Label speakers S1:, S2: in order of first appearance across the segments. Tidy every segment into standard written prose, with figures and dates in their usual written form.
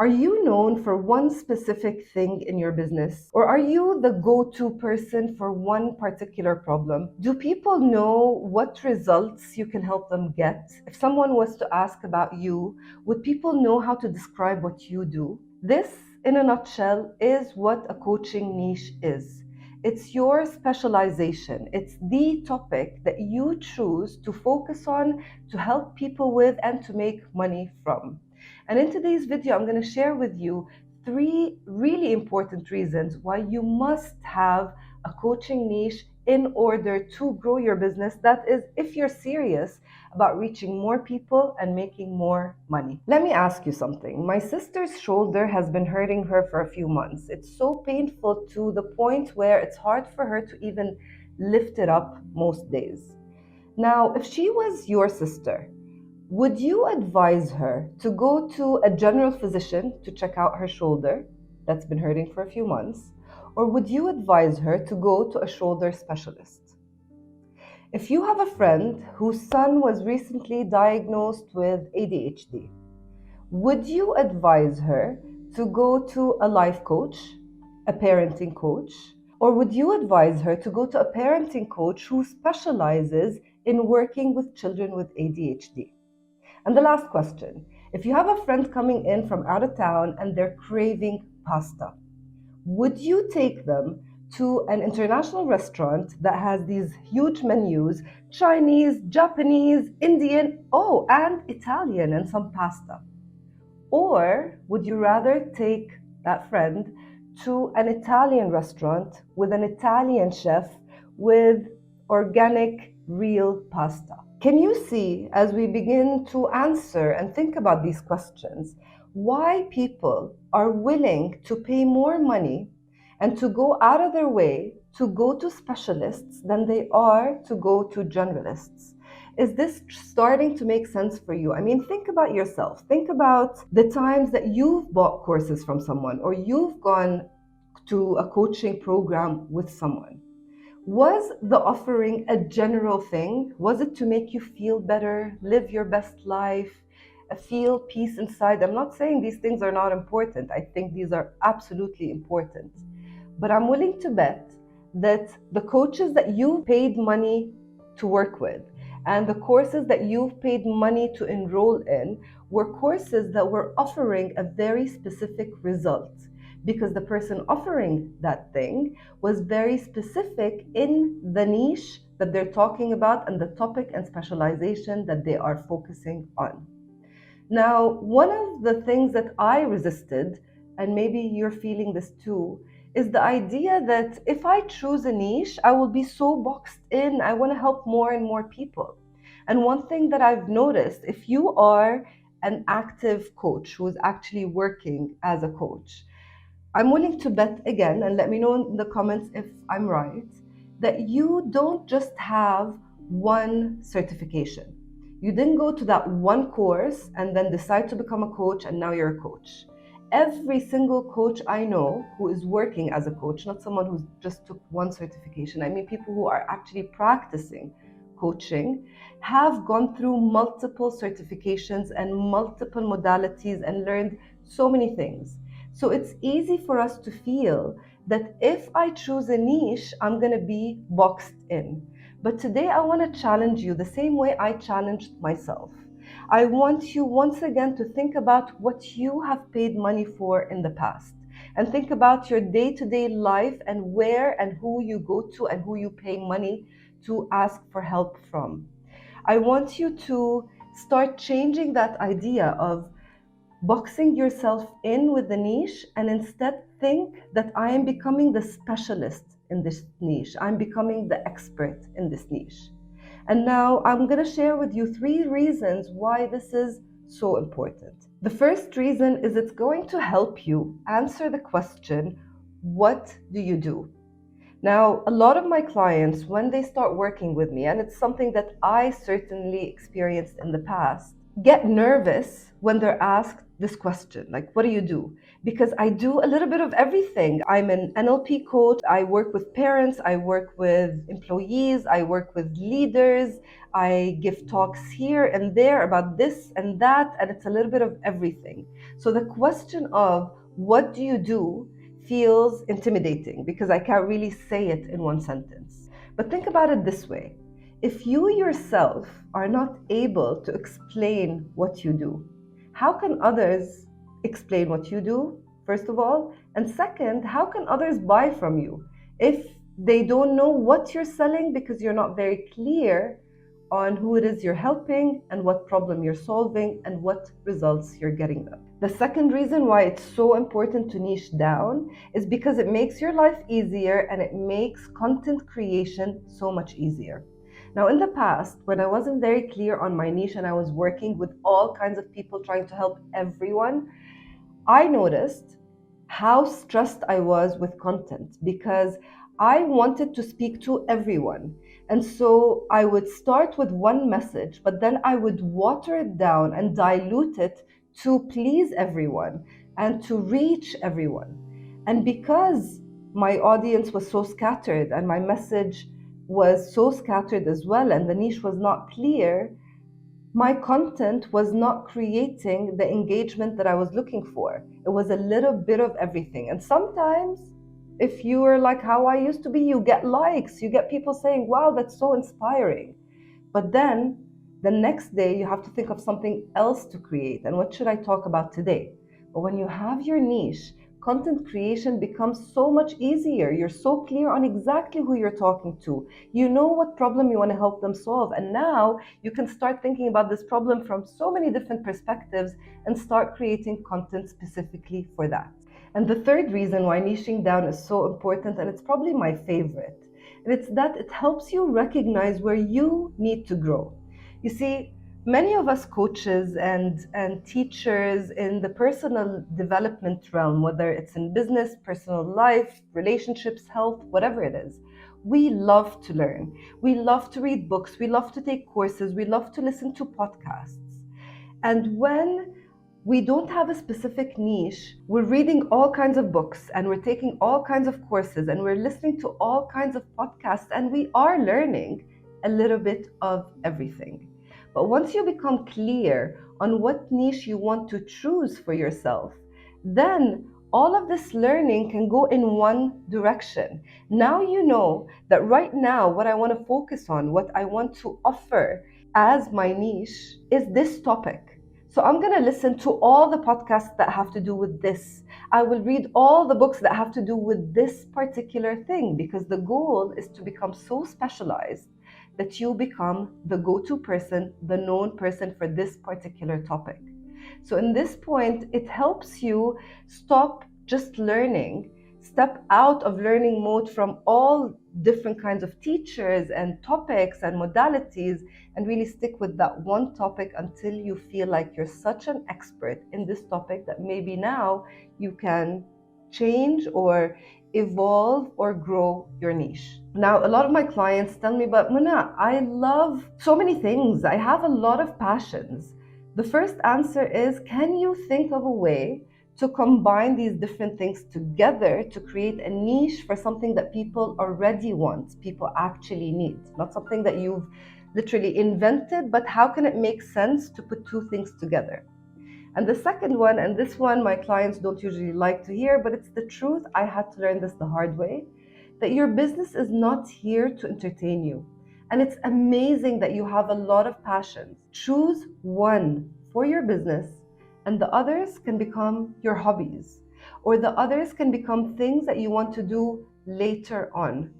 S1: Are you known for one specific thing in your business? Or are you the go-to person for one particular problem? Do people know what results you can help them get? If someone was to ask about you, would people know how to describe what you do? This, in a nutshell, is what a coaching niche is. It's your specialization. It's the topic that you choose to focus on, to help people with, and to make money from. And in today's video, I'm going to share with you 3 really important reasons why you must have a coaching niche in order to grow your business. That is, if you're serious about reaching more people and making more money. Let me ask you something. My sister's shoulder has been hurting her for a few months. It's so painful to the point where it's hard for her to even lift it up most days. Now, if she was your sister, would you advise her to go to a general physician to check out her shoulder that's been hurting for a few months? Or would you advise her to go to a shoulder specialist? If you have a friend whose son was recently diagnosed with ADHD, would you advise her to go to a life coach, a parenting coach? Or would you advise her to go to a parenting coach who specializes in working with children with ADHD? And the last question, if you have a friend coming in from out of town and they're craving pasta, would you take them to an international restaurant that has these huge menus, Chinese, Japanese, Indian, and Italian and some pasta? Or would you rather take that friend to an Italian restaurant with an Italian chef with organic, real pasta? Can you see, as we begin to answer and think about these questions, why people are willing to pay more money and to go out of their way to go to specialists than they are to go to generalists? Is this starting to make sense for you? I mean, think about yourself. Think about the times that you've bought courses from someone or you've gone to a coaching program with someone. Was the offering a general thing? Was it to make you feel better, live your best life, feel peace inside? I'm not saying these things are not important. I think these are absolutely important. But I'm willing to bet that the coaches that you paid money to work with and the courses that you've paid money to enroll in were courses that were offering a very specific result, because the person offering that thing was very specific in the niche that they're talking about and the topic and specialization that they are focusing on. Now, one of the things that I resisted, and maybe you're feeling this too, is the idea that if I choose a niche, I will be so boxed in. I want to help more and more people. And one thing that I've noticed, if you are an active coach who is actually working as a coach, I'm willing to bet again, and let me know in the comments if I'm right, that you don't just have one certification. You didn't go to that one course and then decide to become a coach and now you're a coach. Every single coach I know who is working as a coach, not someone who just took one certification, I mean people who are actually practicing coaching, have gone through multiple certifications and multiple modalities and learned so many things. So it's easy for us to feel that if I choose a niche, I'm going to be boxed in. But today I want to challenge you the same way I challenged myself. I want you once again to think about what you have paid money for in the past, and think about your day-to-day life and where and who you go to and who you pay money to ask for help from. I want you to start changing that idea of boxing yourself in with the niche and instead think that I am becoming the specialist in this niche. I'm becoming the expert in this niche. And now I'm going to share with you 3 reasons why this is so important. The first reason is it's going to help you answer the question, what do you do? Now, a lot of my clients, when they start working with me, and it's something that I certainly experienced in the past, get nervous when they're asked this question, like, what do you do? Because I do a little bit of everything. I'm an NLP coach. I work with parents. I work with employees. I work with leaders. I give talks here and there about this and that, and it's a little bit of everything. So the question of what do you do feels intimidating because I can't really say it in one sentence. But think about it this way. If you yourself are not able to explain what you do, how can others explain what you do, first of all? And second, how can others buy from you if they don't know what you're selling because you're not very clear on who it is you're helping and what problem you're solving and what results you're getting them? The second reason why it's so important to niche down is because it makes your life easier and it makes content creation so much easier. Now, in the past, when I wasn't very clear on my niche and I was working with all kinds of people trying to help everyone, I noticed how stressed I was with content because I wanted to speak to everyone. And so I would start with one message, but then I would water it down and dilute it to please everyone and to reach everyone. And because my audience was so scattered and my message was so scattered as well, and the niche was not clear, my content was not creating the engagement that I was looking for. It was a little bit of everything. And sometimes, if you are like how I used to be, you get likes, you get people saying, wow, that's so inspiring. But then the next day, you have to think of something else to create. And what should I talk about today? But when you have your niche, content creation becomes so much easier. You're so clear on exactly who you're talking to. You know what problem you want to help them solve. And now you can start thinking about this problem from so many different perspectives and start creating content specifically for that. And the third reason why niching down is so important, and it's probably my favorite, and it's that it helps you recognize where you need to grow. You see, many of us coaches and teachers in the personal development realm, whether it's in business, personal life, relationships, health, whatever it is, we love to learn. We love to read books. We love to take courses. We love to listen to podcasts. And when we don't have a specific niche, we're reading all kinds of books and we're taking all kinds of courses and we're listening to all kinds of podcasts and we are learning a little bit of everything. But once you become clear on what niche you want to choose for yourself, then all of this learning can go in one direction. Now you know that right now what I want to focus on, what I want to offer as my niche is this topic. So I'm going to listen to all the podcasts that have to do with this. I will read all the books that have to do with this particular thing because the goal is to become so specialized that you become the go-to person, the known person for this particular topic. So in this point, it helps you stop just learning, step out of learning mode from all different kinds of teachers and topics and modalities, and really stick with that one topic until you feel like you're such an expert in this topic that maybe now you can change or evolve or grow your niche. Now, a lot of my clients tell me, but Muna, I love so many things. I have a lot of passions. The first answer is, can you think of a way to combine these different things together to create a niche for something that people already want, people actually need, not something that you've literally invented, but how can it make sense to put two things together? And the second one, and this one my clients don't usually like to hear, but it's the truth, I had to learn this the hard way, that your business is not here to entertain you. And it's amazing that you have a lot of passions. Choose one for your business, and the others can become your hobbies, or the others can become things that you want to do later on.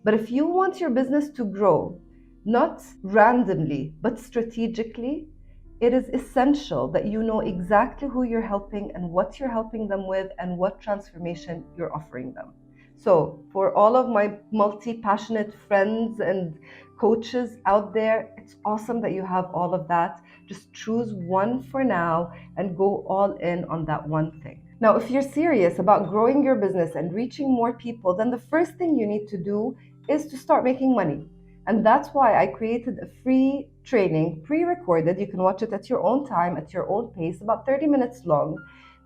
S1: But if you want your business to grow, not randomly, but strategically, it is essential that you know exactly who you're helping and what you're helping them with and what transformation you're offering them. So, for all of my multi-passionate friends and coaches out there, it's awesome that you have all of that. Just choose one for now and go all in on that one thing. Now, if you're serious about growing your business and reaching more people, then the first thing you need to do is to start making money. And that's why I created a free training, pre-recorded. You can watch it at your own time, at your own pace, about 30 minutes long,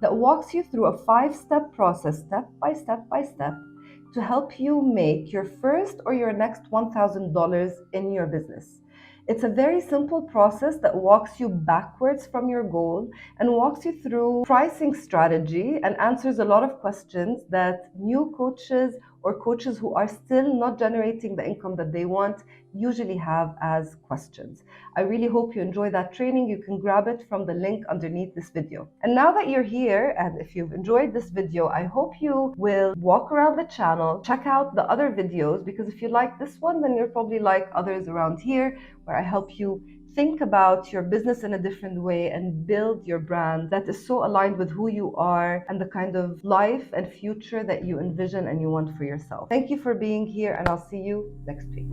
S1: that walks you through a 5-step process, step by step by step, to help you make your first or your next $1,000 in your business. It's a very simple process that walks you backwards from your goal and walks you through pricing strategy and answers a lot of questions that new coaches or coaches who are still not generating the income that they want usually have as questions. I really hope you enjoy that training. You can grab it from the link underneath this video. And now that you're here, and if you've enjoyed this video, I hope you will walk around the channel, check out the other videos, because if you like this one, then you'll probably like others around here where I help you think about your business in a different way and build your brand that is so aligned with who you are and the kind of life and future that you envision and you want for yourself. Thank you for being here, and I'll see you next week.